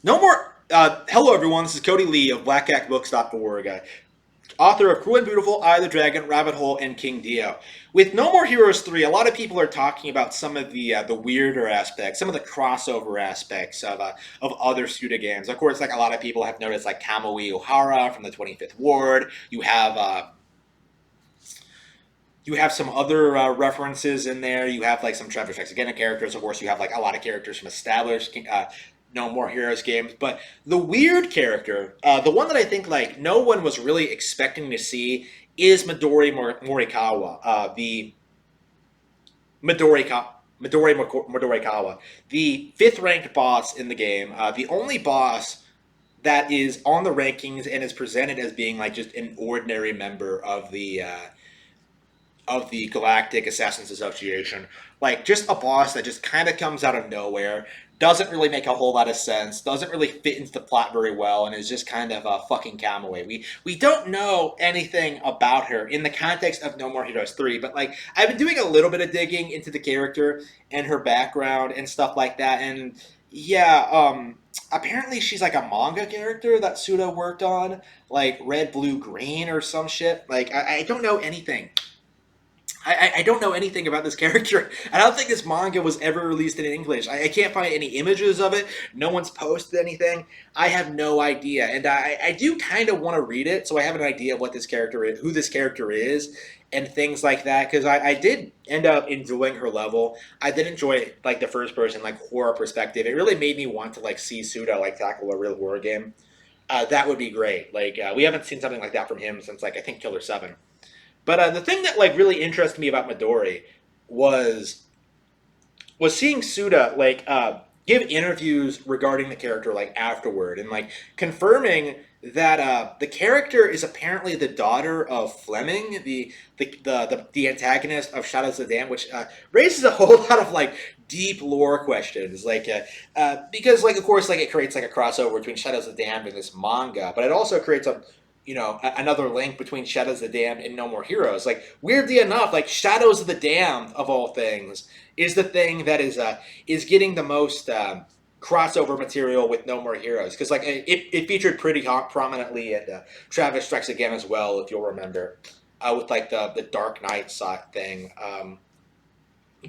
No more. Hello, everyone. This is Cody Lee of BlackGackBooks.org, author of Cruel and Beautiful, Eye of the Dragon, Rabbit Hole, and King Dio. With No More Heroes 3, a lot of people are talking about some of the weirder aspects, some of the crossover aspects of other Suda games. Of course, like a lot of people have noticed, like Kamui Ohara from the 25th Ward. You have some other references in there. You have like some Travis Strikes Again characters. Of course, you have like a lot of characters from established No More Heroes games. But the weird character, the one that I think like no one was really expecting to see, is Morikawa, the Midorikawa, the fifth ranked boss in the game, the only boss that is on the rankings and is presented as being like just an ordinary member of the Galactic Assassins Association. Like, just a boss that just kind of comes out of nowhere, doesn't really make a whole lot of sense, doesn't really fit into the plot very well, and is just kind of a fucking camaway. We don't know anything about her in the context of No More Heroes 3, but like, I've been doing a little bit of digging into the character and her background and stuff like that, and yeah, apparently she's like a manga character that Suda worked on, like Red, Blue, Green or some shit. Like, I don't know anything. I don't know anything about this character. I don't think this manga was ever released in English. I can't find any images of it. No one's posted anything. I have no idea. And I do kind of want to read it so I have an idea of what this character is, who this character is, and things like that. Because I did end up enjoying her level. I did enjoy like the first person, like horror perspective. It really made me want to like see Suda like tackle a real horror game. That would be great. Like we haven't seen something like that from him since like I think Killer 7. But the thing that like really interested me about Midori was was seeing Suda like give interviews regarding the character like afterward and like confirming that the character is apparently the daughter of Fleming, the antagonist of Shadows of the Dam, which raises a whole lot of like deep lore questions, like because like of course like it creates like a crossover between Shadows of the Dam and this manga, but it also creates another link between Shadows of the Damned and No More Heroes. Like weirdly enough, like Shadows of the Damned of all things is the thing that is getting the most crossover material with No More Heroes because like it featured pretty prominently in Travis Strikes Again as well, if you'll remember, with like the Dark Knight thing.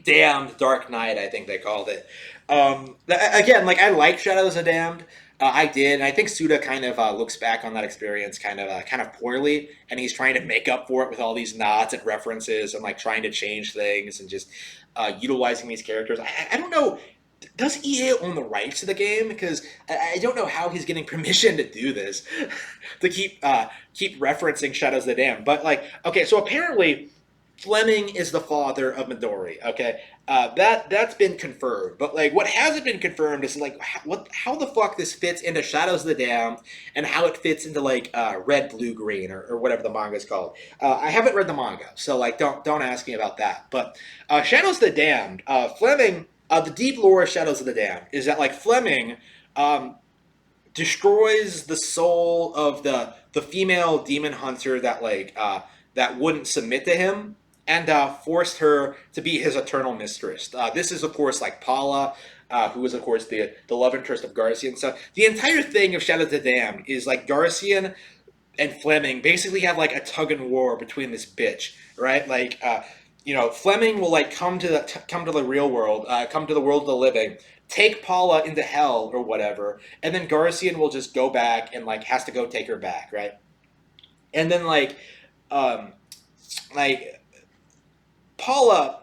Damned Dark Knight, I think they called it. Again, like I like Shadows of the Damned. I did, and I think Suda kind of looks back on that experience kind of poorly, and he's trying to make up for it with all these nods and references and like trying to change things and just utilizing these characters. I don't know. Does EA own the rights to the game? Because I don't know how he's getting permission to do this, to keep referencing Shadows of the Dam. But like, okay, so apparently Fleming is the father of Midori. Okay, that's been confirmed. But like, what hasn't been confirmed is like how the fuck this fits into Shadows of the Dam and how it fits into like Red, Blue, Green or whatever the manga is called. I haven't read the manga, so like don't ask me about that. But Shadows of the Damned, Fleming. The deep lore of Shadows of the Damned is that like Fleming um, destroys the soul of the female demon hunter that wouldn't submit to him and forced her to be his eternal mistress. This is of course like Paula, who is of course the love interest of Garcian. So the entire thing of Shadow of the Dam is like Garcian and Fleming basically have like a tug and war between this bitch, right? Like Fleming will like come to the real world, come to the world of the living, take Paula into hell or whatever, and then Garcian will just go back and like has to go take her back, right? And then um, like Paula,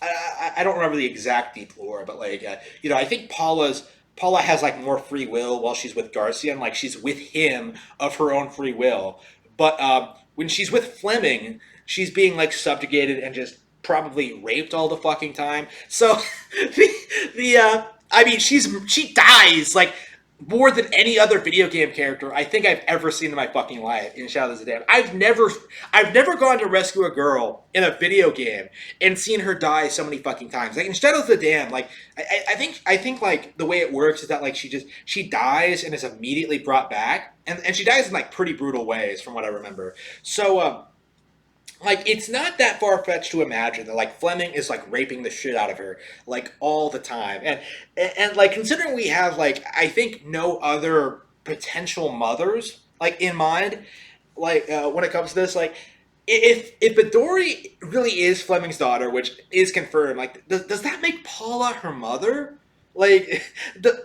I don't remember the exact deep lore, but like I think Paula has like more free will while she's with Garcian, like she's with him of her own free will, but when she's with Fleming, she's being like subjugated and just probably raped all the fucking time. So the I mean she dies like more than any other video game character I think I've ever seen in my fucking life in Shadows of the Dam. I've never gone to rescue a girl in a video game and seen her die so many fucking times. Like in Shadows of the Dam, like I think like the way it works is that like she dies and is immediately brought back, and she dies in like pretty brutal ways from what I remember. So like it's not that far fetched to imagine that like Fleming is like raping the shit out of her like all the time, and like considering we have like I think no other potential mothers like in mind, like when it comes to this, like if Midori really is Fleming's daughter, which is confirmed, like does that make Paula her mother? Like,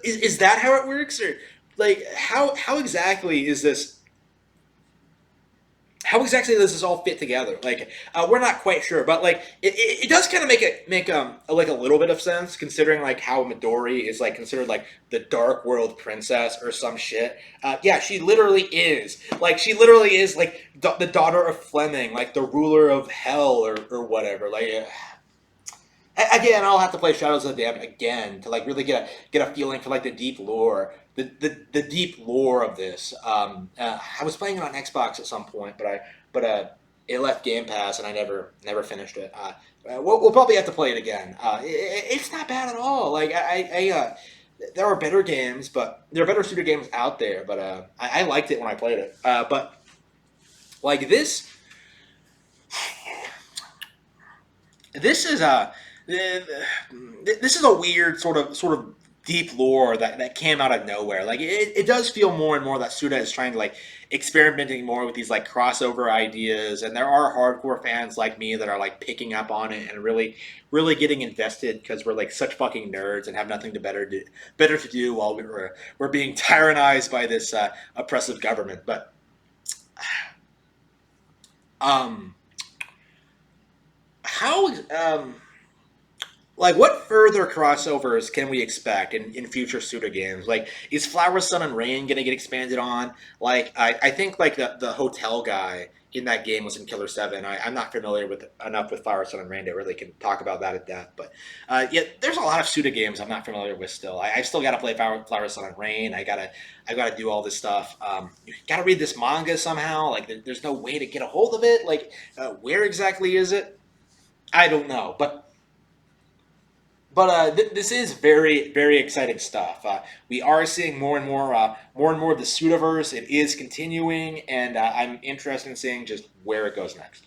is that how it works, or like how exactly is this how exactly does this all fit together? Like, we're not quite sure, but like, it does kind of make like a little bit of sense considering like how Midori is like considered like the Dark World princess or some shit. Yeah, she literally is like the daughter of Fleming, like the ruler of hell or whatever. Like, again, I'll have to play Shadows of the Damned again to like really get a feeling for like the deep lore, the deep lore of this. I was playing it on Xbox at some point, but it left Game Pass and I never finished it. We'll probably have to play it again. It's not bad at all. Like there are better games, but there are better shooter games out there. But I liked it when I played it. But like this is a this is a weird sort of deep lore that came out of nowhere. Like it does feel more and more that Suda is trying to like experimenting more with these like crossover ideas, and there are hardcore fans like me that are like picking up on it and really getting invested because we're like such fucking nerds and have nothing to better to do while we're being tyrannized by this oppressive government. But um, how like what further crossovers can we expect in future Suda games? Like is Flower Sun and Rain gonna get expanded on? Like I think like the hotel guy in that game was in Killer 7. I'm not familiar with enough with Flower Sun and Rain to really can talk about that at depth. But yeah, there's a lot of Suda games I'm not familiar with still. I still gotta play Flower Sun and Rain. I gotta do all this stuff. You gotta read this manga somehow. Like there's no way to get a hold of it. Like where exactly is it? I don't know, but this is very exciting stuff. We are seeing more and more of the Sudaverse. It is continuing, and I'm interested in seeing just where it goes next.